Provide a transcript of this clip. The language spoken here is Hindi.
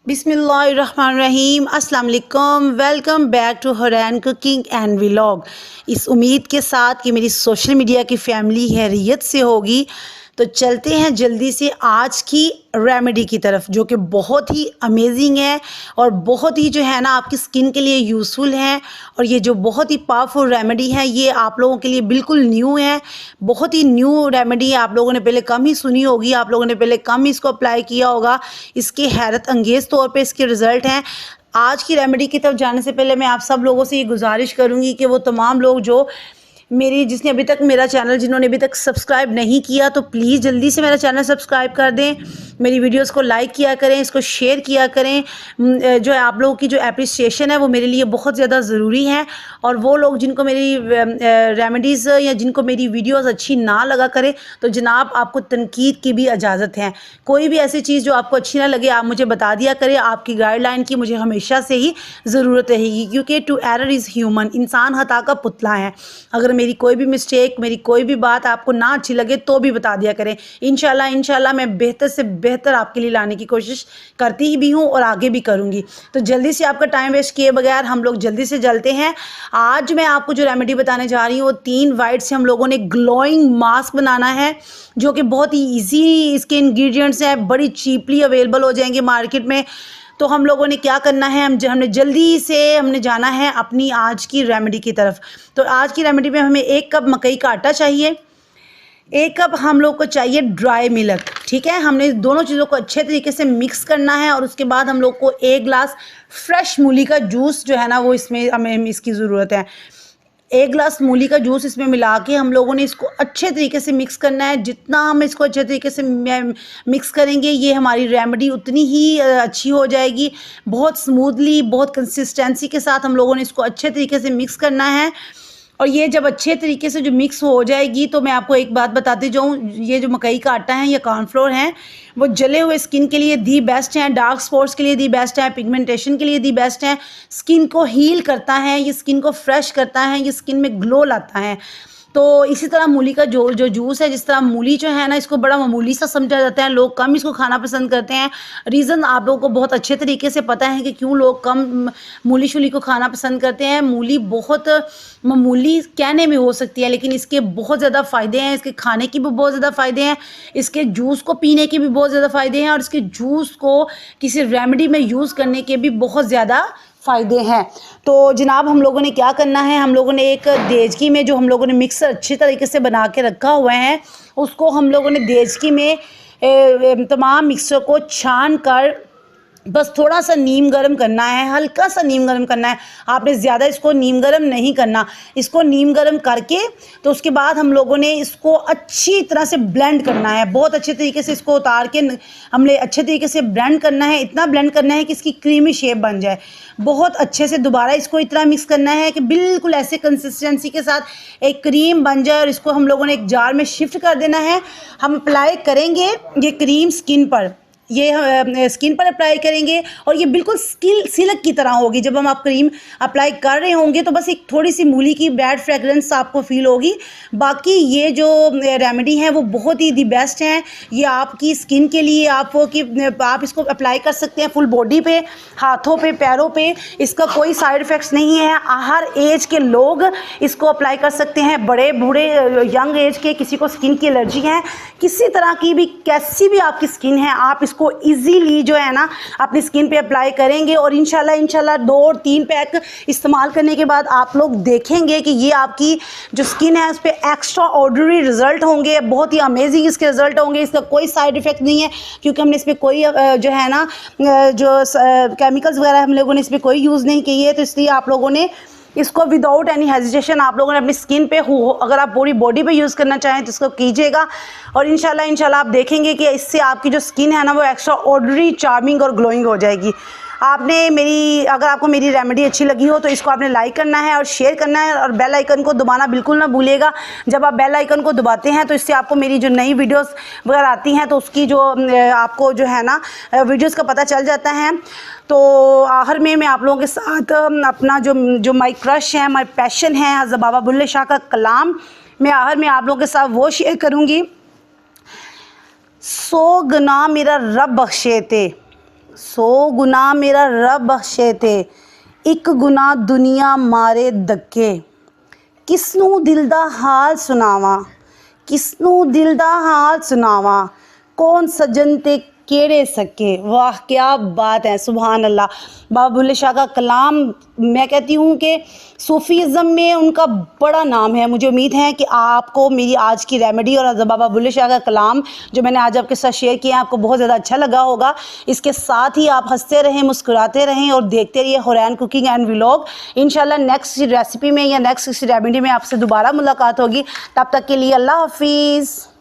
बिस्मिल्लाहिर्रहमानिर्रहीम। अस्सलाम वालेकुम। Welcome back to Hurain cooking and vlog. इस उम्मीद के साथ कि मेरी सोशल मीडिया की फैमिली खैरियत से होगी, तो चलते हैं जल्दी से आज की रेमेडी की तरफ, जो कि बहुत ही अमेजिंग है और बहुत ही जो है ना आपकी स्किन के लिए यूज़फुल है। और ये जो बहुत ही पावरफुल रेमेडी है, ये आप लोगों के लिए बिल्कुल न्यू है, बहुत ही न्यू रेमेडी है। आप लोगों ने पहले कम ही सुनी होगी, आप लोगों ने पहले कम ही इसको अप्लाई किया होगा। इसके हैरत अंगेज़ तौर पे इसके रिज़ल्ट हैं। आज की रेमेडी की तरफ जाने से पहले मैं आप सब लोगों से ये गुजारिश करूँगी कि वो तमाम लोग जो जिसने अभी तक मेरा चैनल जिन्होंने अभी तक सब्सक्राइब नहीं किया, तो प्लीज़ जल्दी से मेरा चैनल सब्सक्राइब कर दें, मेरी वीडियोस को लाइक किया करें, इसको शेयर किया करें। जो है आप लोगों की जो एप्रिसिएशन है वो मेरे लिए बहुत ज़्यादा ज़रूरी है। और वो लोग जिनको मेरी रेमेडीज़ या जिनको मेरी वीडियोस अच्छी ना लगा करे, तो जनाब आपको तनकीद की भी इजाज़त है। कोई भी ऐसी चीज़ जो आपको अच्छी ना लगे, आप मुझे बता दिया करें। आपकी गाइडलाइन की मुझे हमेशा से ही ज़रूरत रहेगी, क्योंकि टू एरर इज़ ह्यूमन, इंसान खता का पुतला है। अगर मेरी कोई भी मिस्टेक, मेरी कोई भी बात आपको ना अच्छी लगे तो भी बता दिया करें। इंशाल्लाह मैं बेहतर से बेहतर आपके लिए लाने की कोशिश करती ही भी हूँ और आगे भी करूँगी। तो जल्दी से आपका टाइम वेस्ट किए बगैर हम लोग जल्दी से चलते हैं। आज मैं आपको जो रेमेडी बताने जा रही हूँ, वो 3 वाइट से हम लोगों ने ग्लोइंग मास्क बनाना है, जो कि बहुत ही ईजी इसके इंग्रेडिएंट्स हैं, बड़ी चीपली अवेलेबल हो जाएंगे मार्केट में। तो हम लोगों ने क्या करना है, हमने जल्दी से जाना है अपनी आज की रेमेडी की तरफ। तो आज की रेमेडी में हमें 1 कप मकई का आटा चाहिए, 1 कप हम लोग को चाहिए ड्राई मिल्क। ठीक है, हमने दोनों चीज़ों को अच्छे तरीके से मिक्स करना है। और उसके बाद हम लोग को 1 गिलास फ्रेश मूली का जूस जो है ना, वो इसमें हमें इसकी ज़रूरत है। 1 गिलास मूली का जूस इसमें मिला के हम लोगों ने इसको अच्छे तरीके से मिक्स करना है। जितना हम इसको अच्छे तरीके से मिक्स करेंगे, ये हमारी रेमेडी उतनी ही अच्छी हो जाएगी। बहुत स्मूथली, बहुत कंसिस्टेंसी के साथ हम लोगों ने इसको अच्छे तरीके से मिक्स करना है। और ये जब अच्छे तरीके से जो मिक्स हो जाएगी, तो मैं आपको एक बात बताती जाऊँ, ये जो मकई का आटा है या कॉर्नफ्लोर है, वो जले हुए स्किन के लिए दी बेस्ट है, डार्क स्पॉट्स के लिए दी बेस्ट है, पिगमेंटेशन के लिए दी बेस्ट है। स्किन को हील करता है, ये स्किन को फ्रेश करता है, ये स्किन में ग्लो लाता है। तो इसी तरह मूली का जो जूस है, जिस तरह मूली जो है ना, इसको बड़ा मामूली सा समझा जाता है, लोग कम इसको खाना पसंद करते हैं। रीज़न आप लोगों को बहुत अच्छे तरीके से पता है कि क्यों लोग कम मूली शूली को खाना पसंद करते हैं। मूली बहुत मामूली कहने में हो सकती है, लेकिन इसके बहुत ज़्यादा फ़ायदे हैं। इसके खाने की भी बहुत ज़्यादा फ़ायदे हैं, इसके जूस को पीने के भी बहुत ज़्यादा फ़ायदे हैं, और इसके जूस को किसी रेमेडी में यूज़ करने के भी बहुत ज़्यादा फ़ायदे हैं। तो जनाब हम लोगों ने क्या करना है, हम लोगों ने एक देचकी में जो हम लोगों ने मिक्सर अच्छी तरीके से बना के रखा हुआ है, उसको हम लोगों ने देचकी में तमाम मिक्सर को छान कर बस थोड़ा सा नीम गर्म करना है, हल्का सा नीम गर्म करना है। आपने ज़्यादा इसको नीम गर्म नहीं करना। इसको नीम गर्म करके तो उसके बाद हम लोगों ने इसको अच्छी तरह से ब्लेंड करना है। बहुत अच्छे तरीके से इसको उतार के हमने अच्छे तरीके से ब्लेंड करना है। इतना ब्लेंड करना है कि इसकी क्रीमी शेप बन जाए। बहुत अच्छे से दोबारा इसको इतना मिक्स करना है कि बिल्कुल ऐसे कंसिस्टेंसी के साथ एक क्रीम बन जाए। और इसको हम लोगों ने एक जार में शिफ्ट कर देना है। हम अप्लाई करेंगे ये क्रीम स्किन पर, ये स्किन पर अप्लाई करेंगे और ये बिल्कुल सिल्क की तरह होगी। जब आप क्रीम अप्लाई कर रहे होंगे तो बस एक थोड़ी सी मूली की बैड फ्रेगरेंस आपको फील होगी। बाकी ये जो रेमेडी है वो बहुत ही दी बेस्ट है। ये आपकी स्किन के लिए आप इसको अप्लाई कर सकते हैं फुल बॉडी पे, हाथों पे, पैरों पे। इसका कोई साइड इफ़ेक्ट्स नहीं है। हर एज के लोग इसको अप्लाई कर सकते हैं, बड़े बूढ़े, यंग एज के। किसी को स्किन की एलर्जी है, किसी तरह की भी, कैसी भी आपकी स्किन है, आप इसको इजीली जो है ना अपनी स्किन पे अप्लाई करेंगे। और इंशाल्लाह 2 और 3 पैक इस्तेमाल करने के बाद आप लोग देखेंगे कि ये आपकी जो स्किन है उस पर एक्स्ट्रा ऑर्डिनरी रिजल्ट होंगे। बहुत ही अमेजिंग इसके रिजल्ट होंगे। इसका कोई साइड इफ़ेक्ट नहीं है, क्योंकि हमने इस पर कोई जो है ना जो केमिकल्स वगैरह हम लोगों ने इस पर कोई यूज़ नहीं किए है। तो इसलिए आप लोगों ने इसको विदाउट एनी हेजिटेशन आप लोगों ने अपनी स्किन पे अगर आप पूरी बॉडी पे यूज़ करना चाहें तो इसको कीजिएगा। और इंशाल्लाह आप देखेंगे कि इससे आपकी जो स्किन है ना वो एक्स्ट्रा ऑर्डिनरी चार्मिंग और ग्लोइंग हो जाएगी। अगर आपको मेरी रेमेडी अच्छी लगी हो तो इसको आपने लाइक करना है और शेयर करना है, और बेल आइकन को दबाना बिल्कुल ना भूलिएगा। जब आप बेल आइकन को दबाते हैं तो इससे आपको मेरी जो नई वीडियोस वगैरह आती हैं तो उसकी जो आपको जो है ना वीडियोस का पता चल जाता है। तो आखिर में मैं आप लोगों के साथ अपना जो माई क्रश है, माई पैशन है, हज़रत बाबा बुल्ले शाह का कलाम मैं आखिर में आप लोगों के साथ वो शेयर करूँगी। 100 गुनाह मेरा रब बख्शे थे, 100 गुनाह मेरा रब बख्शे थे, एक गुनाह दुनिया मारे धक्के। किसनू दिल दा हाल सुनावा, किसनू दिल दा हाल सुनावा, कौन सजन ते केड़े सके। वाह क्या बात है, सुभान अल्लाह। बाबा बुल्ले शाह का कलाम, मैं कहती हूँ कि सूफ़ीज़म में उनका बड़ा नाम है। मुझे उम्मीद है कि आपको मेरी आज की रेमेडी और बाबा बुल्ले शाह का कलाम जो मैंने आज आपके साथ शेयर किया आपको बहुत ज़्यादा अच्छा लगा होगा। इसके साथ ही आप हंसते रहें, मुस्कुराते रहें और देखते रहिए हुरैन कुकिंग एंड व्लॉग। इंशाल्लाह नेक्स्ट रेसिपी में या नेक्स्ट रेमेडी में आपसे दोबारा मुलाकात होगी। तब तक के लिए अल्लाह हाफिज़।